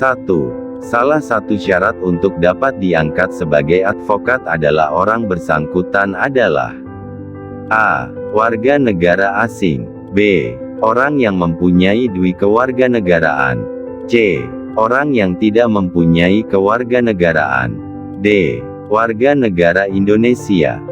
1. Salah satu syarat untuk dapat diangkat sebagai advokat adalah orang bersangkutan adalah A. Warga negara asing. B. Orang yang mempunyai dui kewarganegaraan. C. Orang yang tidak mempunyai kewarganegaraan. D. Warga negara Indonesia.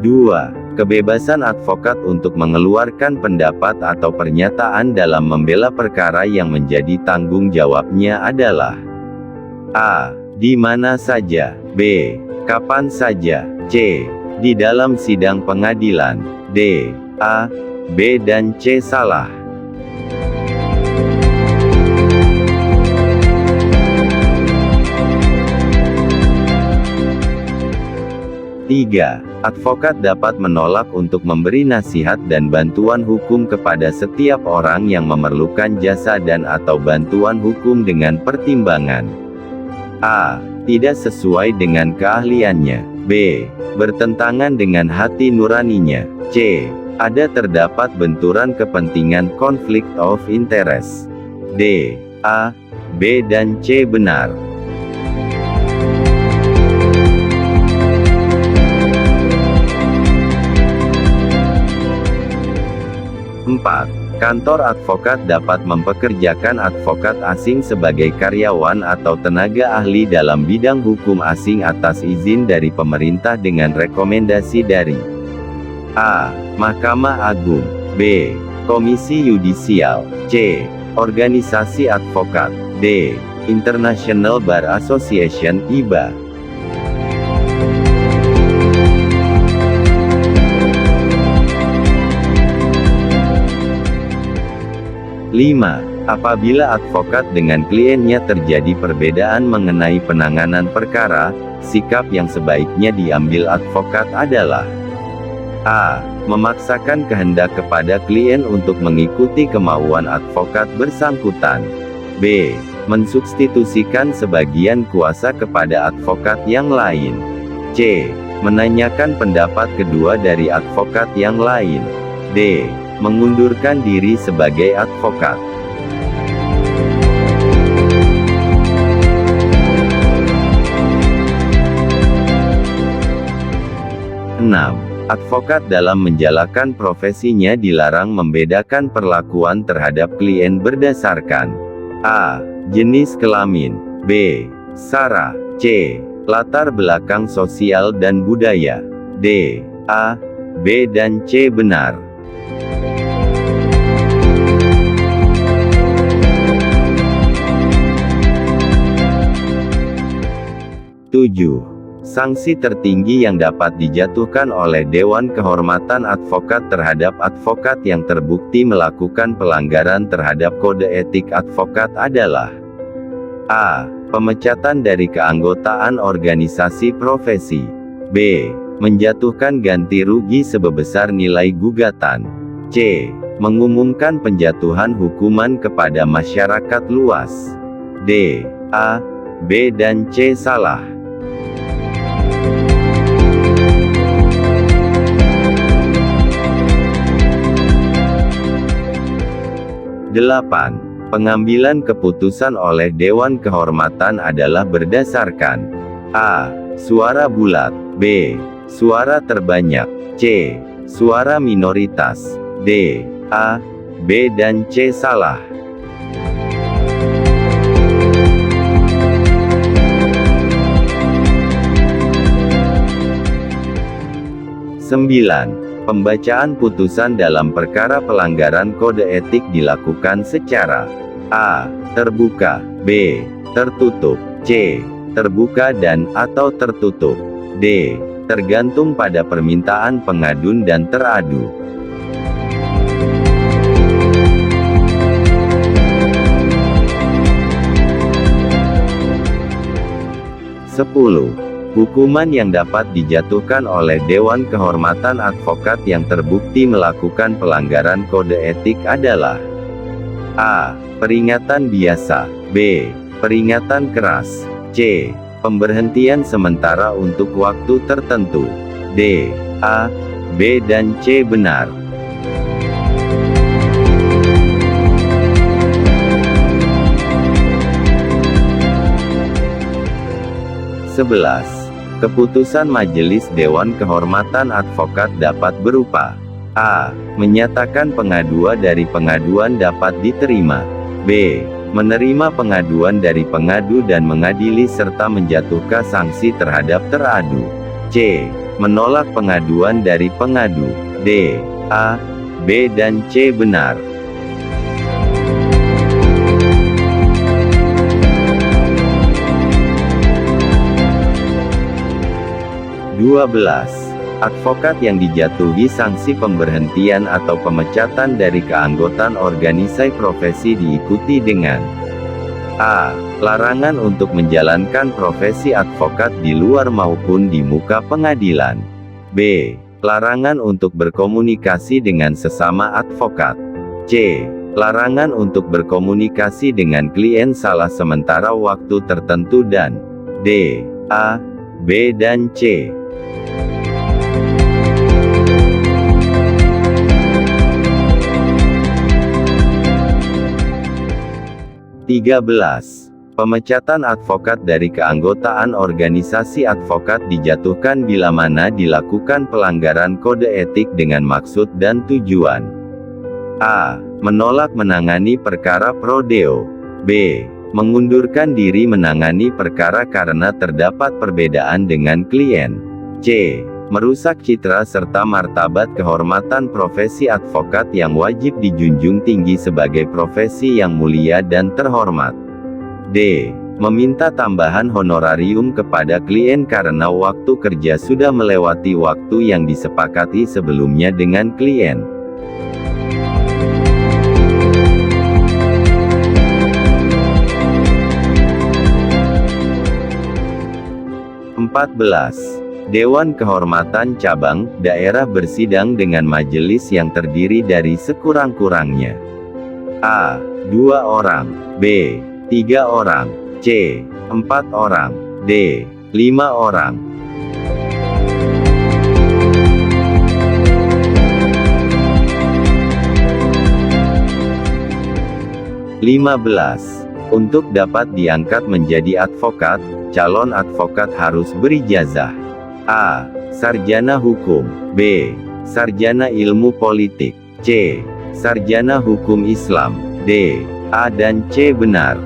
2. Kebebasan advokat untuk mengeluarkan pendapat atau pernyataan dalam membela perkara yang menjadi tanggung jawabnya adalah A. Di mana saja. B. Kapan saja. C. Di dalam sidang pengadilan. D. A, B dan C salah. 3. Advokat dapat menolak untuk memberi nasihat dan bantuan hukum kepada setiap orang yang memerlukan jasa dan atau bantuan hukum dengan pertimbangan A. Tidak sesuai dengan keahliannya. B. Bertentangan dengan hati nuraninya. C. Ada terdapat benturan kepentingan conflict of interest. D. A, B dan C benar. 4. Kantor advokat dapat mempekerjakan advokat asing sebagai karyawan atau tenaga ahli dalam bidang hukum asing atas izin dari pemerintah dengan rekomendasi dari A. Mahkamah Agung. B. Komisi Yudisial. C. Organisasi Advokat. D. International Bar Association (IBA). 5. Apabila advokat dengan kliennya terjadi perbedaan mengenai penanganan perkara, sikap yang sebaiknya diambil advokat adalah A. Memaksakan kehendak kepada klien untuk mengikuti kemauan advokat bersangkutan. B. Mensubstitusikan sebagian kuasa kepada advokat yang lain. C. Menanyakan pendapat kedua dari advokat yang lain. D. Mengundurkan diri sebagai advokat. 6. Advokat dalam menjalankan profesinya dilarang membedakan perlakuan terhadap klien berdasarkan A. Jenis kelamin. B. Sara. C. Latar belakang sosial dan budaya. D. A, B dan C benar. 7. Sanksi tertinggi yang dapat dijatuhkan oleh Dewan Kehormatan Advokat terhadap advokat yang terbukti melakukan pelanggaran terhadap kode etik advokat adalah A. Pemecatan dari keanggotaan organisasi profesi. B. Menjatuhkan ganti rugi sebesar nilai gugatan. C. Mengumumkan penjatuhan hukuman kepada masyarakat luas. D. A, B dan C salah. 8. Pengambilan keputusan oleh Dewan Kehormatan adalah berdasarkan A. Suara bulat. B. Suara terbanyak. C. Suara minoritas. D. A, B dan C salah. 9. Pembacaan putusan dalam perkara pelanggaran kode etik dilakukan secara A. Terbuka. B. Tertutup. C. Terbuka dan atau tertutup. D. Tergantung pada permintaan pengadun dan teradu. 10. Hukuman yang dapat dijatuhkan oleh Dewan Kehormatan Advokat yang terbukti melakukan pelanggaran kode etik adalah A. Peringatan biasa. B. Peringatan keras. C. Pemberhentian sementara untuk waktu tertentu. D. A, B dan C benar. 11. Keputusan Majelis Dewan Kehormatan Advokat dapat berupa: A. Menyatakan pengaduan dari pengaduan dapat diterima. B. Menerima pengaduan dari pengadu dan mengadili serta menjatuhkan sanksi terhadap teradu. C. Menolak pengaduan dari pengadu. D. A, B dan C benar. 12. Advokat yang dijatuhi sanksi pemberhentian atau pemecatan dari keanggotaan organisasi profesi diikuti dengan: A. Larangan untuk menjalankan profesi advokat di luar maupun di muka pengadilan. B. Larangan untuk berkomunikasi dengan sesama advokat. C. Larangan untuk berkomunikasi dengan klien salah sementara waktu tertentu dan D. A, B dan C. 13. Pemecatan advokat dari keanggotaan organisasi advokat dijatuhkan bila mana dilakukan pelanggaran kode etik dengan maksud dan tujuan: A. Menolak menangani perkara pro deo. B. Mengundurkan diri menangani perkara karena terdapat perbedaan dengan klien. C. Merusak citra serta martabat kehormatan profesi advokat yang wajib dijunjung tinggi sebagai profesi yang mulia dan terhormat. D. Meminta tambahan honorarium kepada klien karena waktu kerja sudah melewati waktu yang disepakati sebelumnya dengan klien. 14. Dewan Kehormatan Cabang, Daerah bersidang dengan majelis yang terdiri dari sekurang-kurangnya: A. 2 orang. B. 3 orang. C. 4 orang. D. 5 orang. 15. Untuk dapat diangkat menjadi advokat, calon advokat harus berijazah: A. Sarjana Hukum. B. Sarjana Ilmu Politik. C. Sarjana Hukum Islam. D. A dan C benar.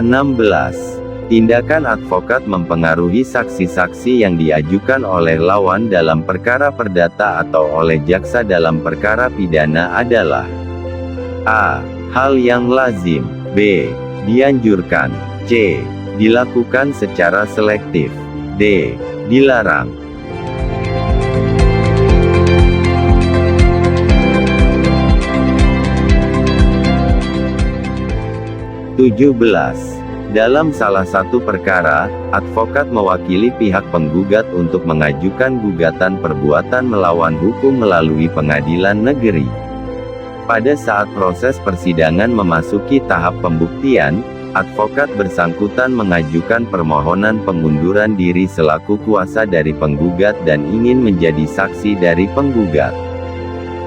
16. Tindakan advokat mempengaruhi saksi-saksi yang diajukan oleh lawan dalam perkara perdata atau oleh jaksa dalam perkara pidana adalah: A. Hal yang lazim. B. Dianjurkan. C. Dilakukan secara selektif. D. Dilarang. 17. Dalam salah satu perkara, advokat mewakili pihak penggugat untuk mengajukan gugatan perbuatan melawan hukum melalui pengadilan negeri. Pada saat proses persidangan memasuki tahap pembuktian, advokat bersangkutan mengajukan permohonan pengunduran diri selaku kuasa dari penggugat dan ingin menjadi saksi dari penggugat.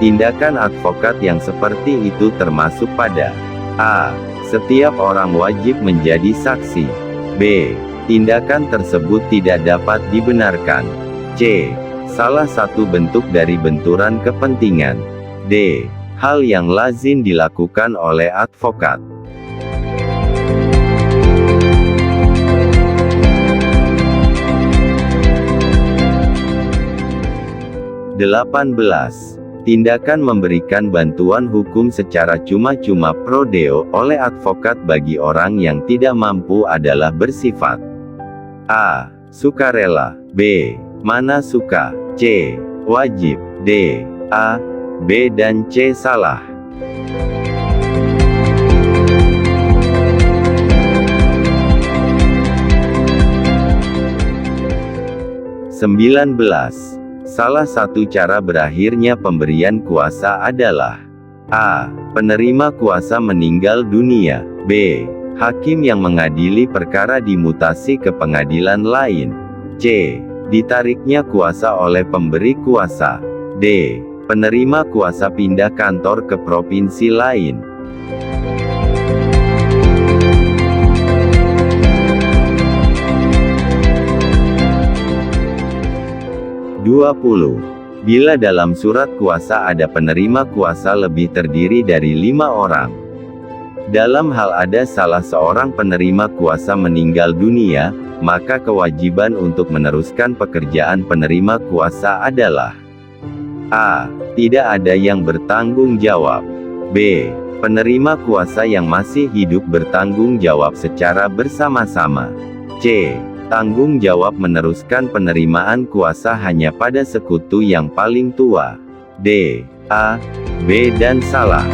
Tindakan advokat yang seperti itu termasuk pada: A. Setiap orang wajib menjadi saksi. B. Tindakan tersebut tidak dapat dibenarkan. C. Salah satu bentuk dari benturan kepentingan. D. Hal yang lazim dilakukan oleh advokat. 18. Tindakan memberikan bantuan hukum secara cuma-cuma pro deo oleh advokat bagi orang yang tidak mampu adalah bersifat: A. Sukarela. B. Mana suka. C. Wajib. D. A, B dan C salah. 19. Salah satu cara berakhirnya pemberian kuasa adalah: A. Penerima kuasa meninggal dunia. B. Hakim yang mengadili perkara dimutasi ke pengadilan lain. C. Ditariknya kuasa oleh pemberi kuasa. D. Penerima kuasa pindah kantor ke provinsi lain. 20. Bila dalam surat kuasa ada penerima kuasa lebih terdiri dari 5 orang. Dalam hal ada salah seorang penerima kuasa meninggal dunia, maka kewajiban untuk meneruskan pekerjaan penerima kuasa adalah: A. Tidak ada yang bertanggung jawab. B. Penerima kuasa yang masih hidup bertanggung jawab secara bersama-sama. C. Tanggung jawab meneruskan penerimaan kuasa hanya pada sekutu yang paling tua. D. A, B dan salah.